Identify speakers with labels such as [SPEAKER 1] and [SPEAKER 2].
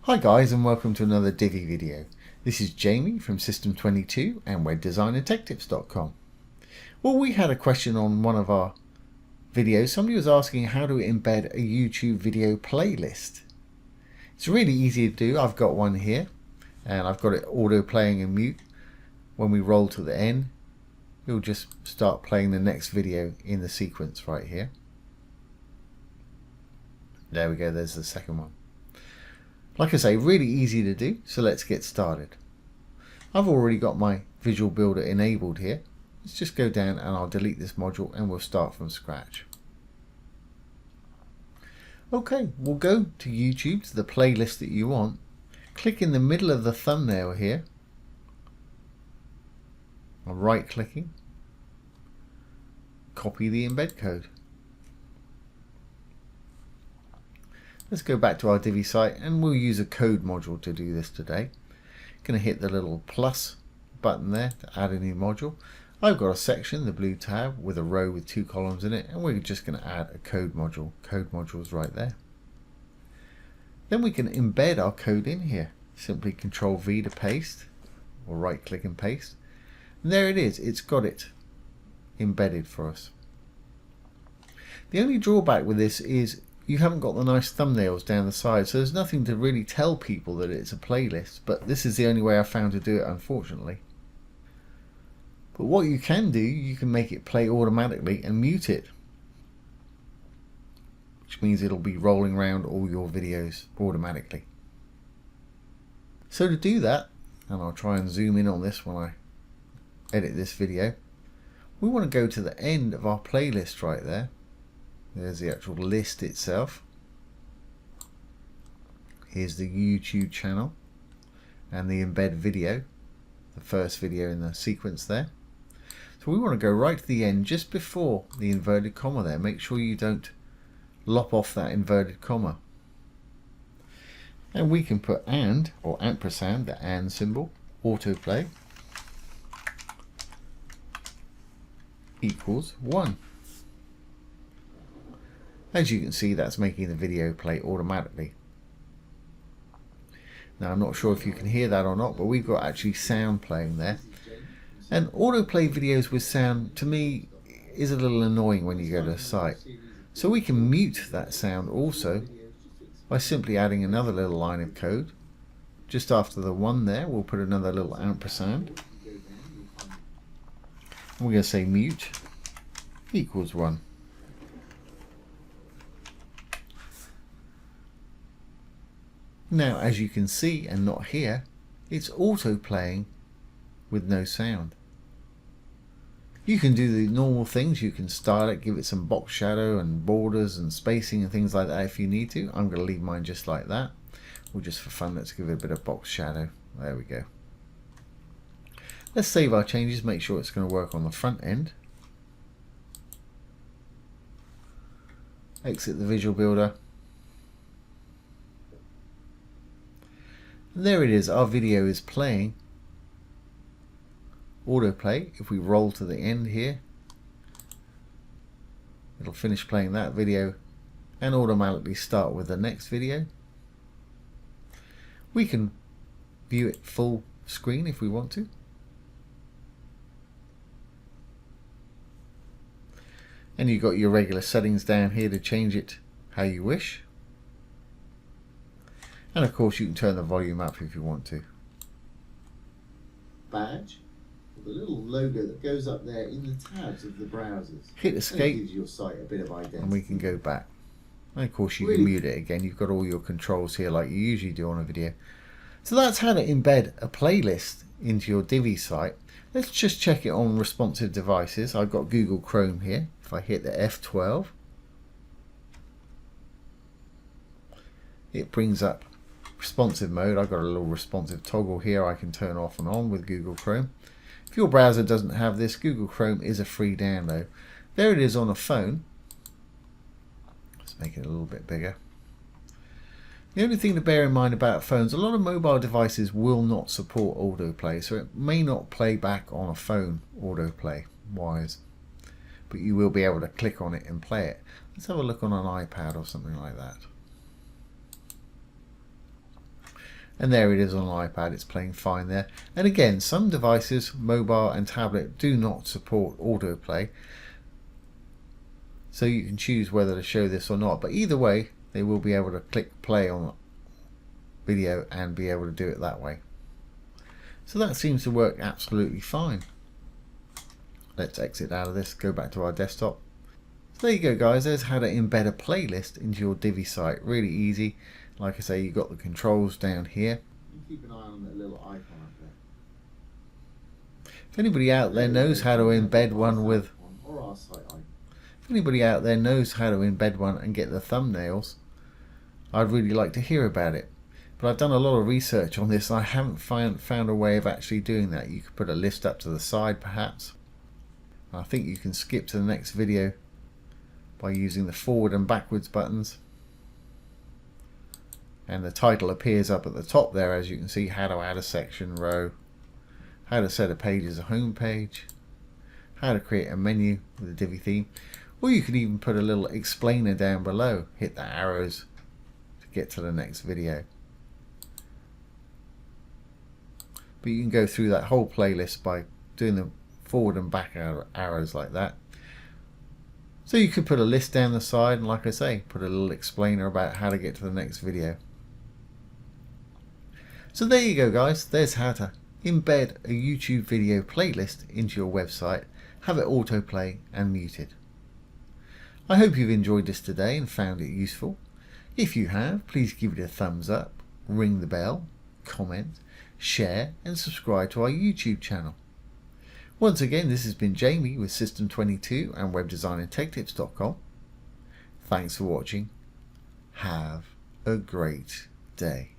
[SPEAKER 1] Hi guys, and welcome to another Divi video. This is Jamie from System22 and WebDesignAndTechTips.com. Well, we had a question on one of our videos. Somebody was asking how to embed a YouTube video playlist. It's really easy to do. I've got one here and I've got it auto playing and mute. When we roll to the end, it'll just start playing the next video in the sequence right here. There we go, there's the second one. Like I say, really easy to do, so let's get started. I've already got my Visual Builder enabled here. Let's just go down and I'll delete this module and we'll start from scratch. Okay, we'll go to YouTube, to the playlist that you want. Click in the middle of the thumbnail here. I'm right clicking. Copy the embed code. Let's go back to our Divi site and we'll use a code module to do this today. Going to hit the little plus button there to add a new module. I've got a section, the blue tab, with a row with 2 columns in it, and we're just going to add a code module. Code module's right there. Then we can embed our code in here. Simply Control V to paste, or right click and paste. And there it is, it's got it embedded for us. The only drawback with this is you haven't got the nice thumbnails down the side, so there's nothing to really tell people that it's a playlist, but this is the only way I've found to do it, unfortunately. But what you can do, you can make it play automatically and mute it, which means it'll be rolling around all your videos automatically. So to do that, and I'll try and zoom in on this when I edit this video, we want to go to the end of our playlist right there. There's the actual list itself. Here's the YouTube channel and the embed video, the first video in the sequence there. So we want to go right to the end, just before the inverted comma there. Make sure you don't lop off that inverted comma. And we can put and, or ampersand, the and symbol, autoplay equals 1. As you can see, that's making the video play automatically. Now I'm not sure if you can hear that or not, but we've got actually sound playing there. And autoplay videos with sound, to me, is a little annoying when you go to a site. So we can mute that sound also by simply adding another little line of code. Just after the 1 there, we'll put another little ampersand. And we're going to say mute equals 1. Now, as you can see and not hear, it's auto playing with no sound. You can do the normal things. You can style it, give it some box shadow and borders and spacing and things like that if you need to. I'm going to leave mine just like that. Or just for fun, let's give it a bit of box shadow. There we go. Let's save our changes, make sure it's going to work on the front end. Exit the Visual Builder. And there it is, our video is playing autoplay. If we roll to the end here, it'll finish playing that video and automatically start with the next video. We can view it full screen if we want to. And you've got your regular settings down here to change it how you wish. And of course you can turn the volume up if you want to. Badge, the little logo that goes up there in the tabs of the browsers. Hit escape, gives your site a bit of identity. And we can go back. And of course you can mute it again. You've got all your controls here like you usually do on a video. So that's how to embed a playlist into your Divi site. Let's just check it on responsive devices. I've got Google Chrome here. If I hit the F12, it brings up responsive mode. I've got a little responsive toggle here I can turn off and on with Google Chrome. If your browser doesn't have this, Google Chrome is a free download. There it is on a phone. Let's make it a little bit bigger. The only thing to bear in mind about phones, a lot of mobile devices will not support autoplay, so it may not play back on a phone autoplay wise, but you will be able to click on it and play it. Let's have a look on an iPad or something like that. And there it is on iPad, it's playing fine there. And again, some devices, mobile and tablet, do not support autoplay. So you can choose whether to show this or not. But either way, they will be able to click play on video and be able to do it that way. So that seems to work absolutely fine. Let's exit out of this, go back to our desktop. So there you go guys, there's how to embed a playlist into your Divi site. Really easy. Like I say, you've got the controls down here. Keep an eye on that little icon up there. If anybody out there knows how to embed one with, if anybody out there knows how to embed one and get the thumbnails, I'd really like to hear about it. But I've done a lot of research on this and I haven't found a way of actually doing that. You could put a list up to the side perhaps. I think you can skip to the next video by using the forward and backwards buttons. And the title appears up at the top there, as you can see, how to add a section row, how to set a page as a home page, how to create a menu with a Divi theme, or you could even put a little explainer down below, hit the arrows to get to the next video. But you can go through that whole playlist by doing the forward and back arrows like that. So you could put a list down the side and, like I say, put a little explainer about how to get to the next video. So there you go guys, there's how to embed a YouTube video playlist into your website, have it autoplay and muted. I hope you've enjoyed this today and found it useful. If you have, please give it a thumbs up, ring the bell, comment, share and subscribe to our YouTube channel. Once again, this has been Jamie with System22 and webdesignandtechtips.com. Thanks for watching. Have a great day.